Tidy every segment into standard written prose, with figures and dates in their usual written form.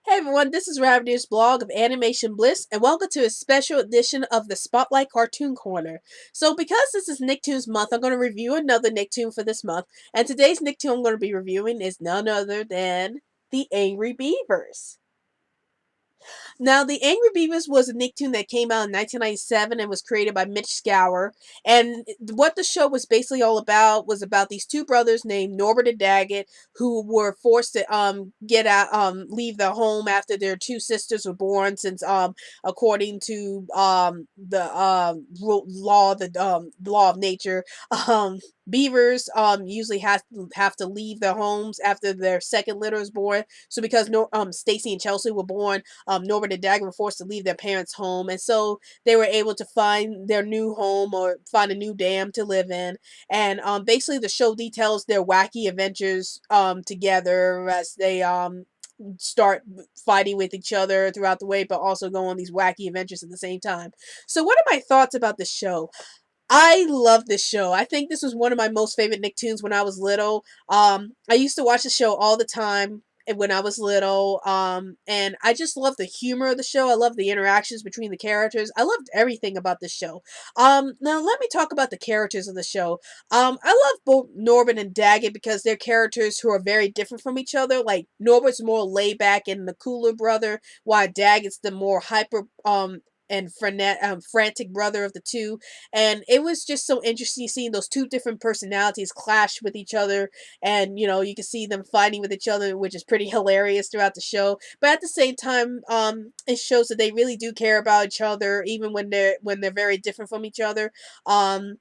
Hey everyone, this is Ravenous blog of Animation Bliss, and welcome to a special edition of the Spotlight Cartoon Corner. So, because this is Nicktoons month, I'm going to review another Nicktoon for this month, and today's Nicktoon I'm going to be reviewing is none other than the Angry Beavers. Now, the Angry Beavers was a Nicktoon that came out in 1997 and was created by Mitch Scour. And what the show was basically all about was about these two brothers named Norbert and Daggett who were forced to get out leave their home after their two sisters were born. Since according to the law of nature, um beavers usually have to leave their homes after their second litter is born. So because no Stacy and Chelsea were born, Norbert and Dagger were forced to leave their parents' home, and so they were able to find their new home or find a new dam to live in. And basically, the show details their wacky adventures together as they start fighting with each other throughout the way, but also go on these wacky adventures at the same time. So, what are my thoughts about the show? I love this show. I think this was one of my most favorite Nicktoons when I was little. I used to watch the show all the time when I was little. And I just love the humor of the show. I love the interactions between the characters. I loved everything about this show. Now let me talk about the characters of the show. I love both Norbert and Daggett because they're characters who are very different from each other. Like Norbert's more laid back and the cooler brother, while Daggett's the more hyper and frantic brother of the two. And it was just so interesting seeing those two different personalities clash with each other. And you can see them fighting with each other, which is pretty hilarious throughout the show. But at the same time, it shows that they really do care about each other, even when they're very different from each other. And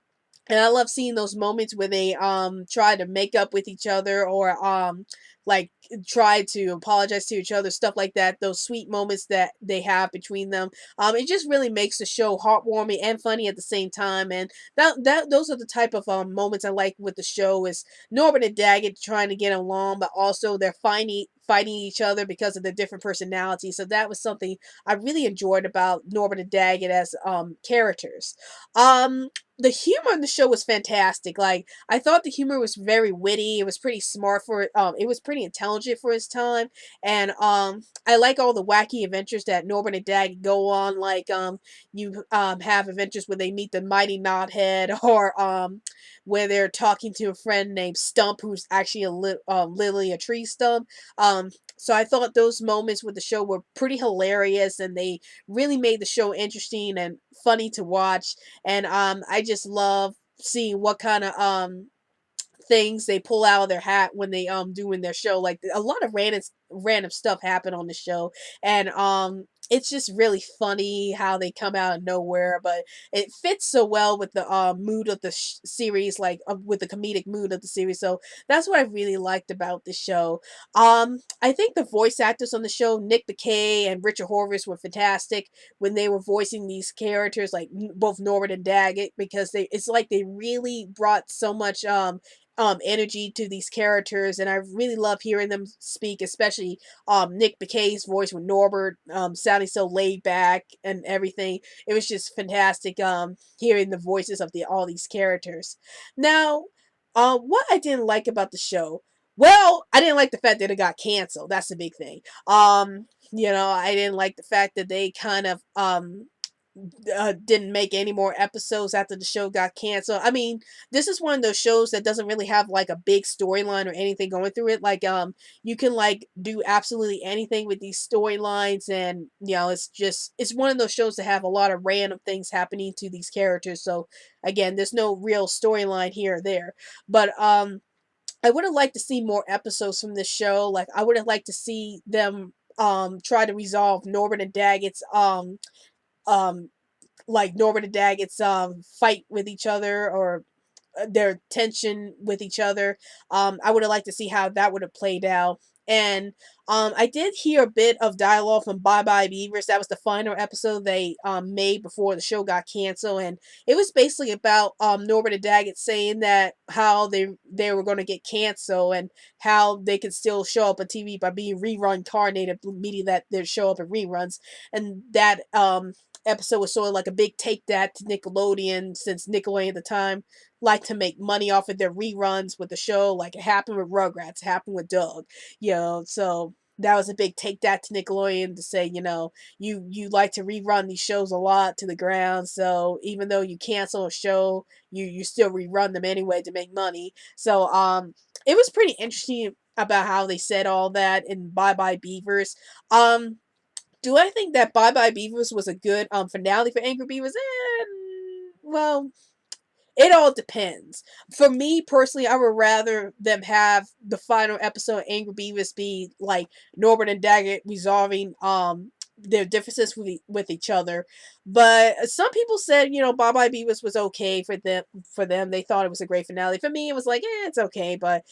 I love seeing those moments where they try to make up with each other, or like try to apologize to each other, stuff like that. Those sweet moments that they have between them. It just really makes the show heartwarming and funny at the same time. And that those are the type of moments I like with the show, is Norbert and Daggett trying to get along, but also they're fighting each other because of their different personalities. So that was something I really enjoyed about Norbert and Daggett as characters. The humor in the show was fantastic. Like, I thought the humor was very witty. It was pretty smart for it was pretty intelligent for its time. And I like all the wacky adventures that Norbert and Daggett go on. Like you have adventures where they meet the mighty knothead, or where they're talking to a friend named Stump, who's actually literally a tree stump. So I thought those moments with the show were pretty hilarious, and they really made the show interesting and funny to watch. And I just love seeing what kind of things they pull out of their hat when they doing their show. Like, a lot of random stuff happen on the show. And it's just really funny how they come out of nowhere, but it fits so well with the mood of the series, like with the comedic mood of the series. So that's what I really liked about the show. I think the voice actors on the show, Nick Bakay and Richard Horvitz, were fantastic when they were voicing these characters, like both Norbert and Daggett, because it's like they really brought so much energy to these characters, and I really love hearing them speak, especially Nick Bakay's voice with Norbert sounding so laid back and everything. It was just fantastic hearing the voices of all these characters. Now, what I didn't like about the show, well, I didn't like the fact that it got canceled. That's the big thing. I didn't like the fact that they kind of didn't make any more episodes after the show got canceled. I mean, this is one of those shows that doesn't really have like a big storyline or anything going through it. Like, you can like do absolutely anything with these storylines, and it's one of those shows that have a lot of random things happening to these characters. So again, there's no real storyline here or there, but I would have liked to see more episodes from this show. Like, I would have liked to see them try to resolve Norbert and Daggett's um Norbert and Daggett's fight with each other, or their tension with each other. I would have liked to see how that would have played out. And I did hear a bit of dialogue from Bye Bye Beavers. That was the final episode they made before the show got canceled, and it was basically about Norbert and Daggett saying that how they were going to get canceled, and how they could still show up on TV by being rerun carnated, meaning that they'd show up in reruns. And that episode was sort of like a big take that to Nickelodeon, since Nickelodeon at the time like to make money off of their reruns with the show. Like, it happened with Rugrats, it happened with Doug, so that was a big take that to Nickelodeon to say, you like to rerun these shows a lot to the ground, so even though you cancel a show, you still rerun them anyway to make money. So it was pretty interesting about how they said all that in Bye Bye Beavers. Um do I think that Bye Bye Beavers was a good finale for Angry Beavers? Well, it all depends. For me personally, I would rather them have the final episode of Angry Beavers be like Norbert and Daggett resolving their differences with each other. But some people said, Bye Bye Beavers was okay for them. They thought it was a great finale. For me, it was like, it's okay, but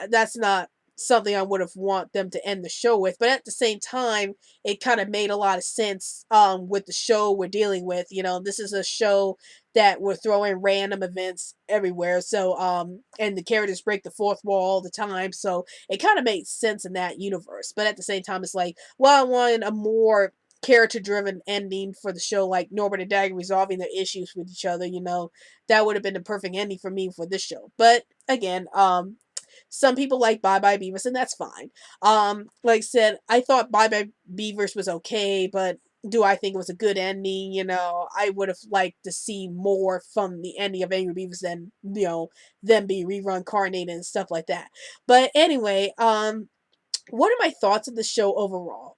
that's not something I would have want them to end the show with. But at the same time, it kind of made a lot of sense with the show we're dealing with. This is a show that were throwing random events everywhere. So, and the characters break the fourth wall all the time. So it kind of made sense in that universe. But at the same time, it's like, well, I wanted a more character driven ending for the show, like Norbert and Dagger resolving their issues with each other. That would have been the perfect ending for me for this show. But again, some people like Bye Bye Beavers, and that's fine. Like I said, I thought Bye Bye Beavers was okay, but do I think it was a good ending? I would have liked to see more from the ending of Angry Beavers than, them being rerun carnated and stuff like that. But anyway, what are my thoughts of the show overall?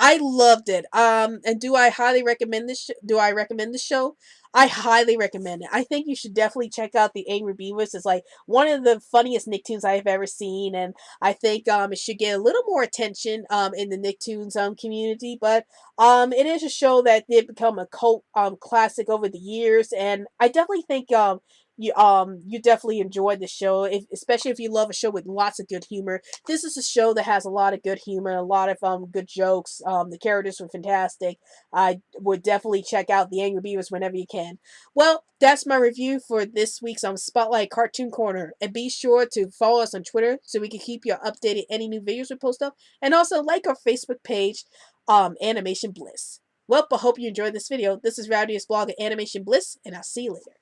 I loved it. And do I highly recommend this? Do I recommend the show? I highly recommend it. I think you should definitely check out the Angry Beavers. It's like one of the funniest Nicktoons I've ever seen, and I think it should get a little more attention in the Nicktoons community. But it is a show that did become a cult classic over the years, and I definitely think you definitely enjoyed the show, especially if you love a show with lots of good humor. This is a show that has a lot of good humor, a lot of good jokes. The characters were fantastic. I would definitely check out the Angry Beavers whenever you can. Well, that's my review for this week's Spotlight Cartoon Corner, and be sure to follow us on Twitter so we can keep you updated any new videos we post up, and also like our Facebook page, Animation Bliss. Well, I hope you enjoyed this video. This is Rowdy's blog at Animation Bliss, and I'll see you later.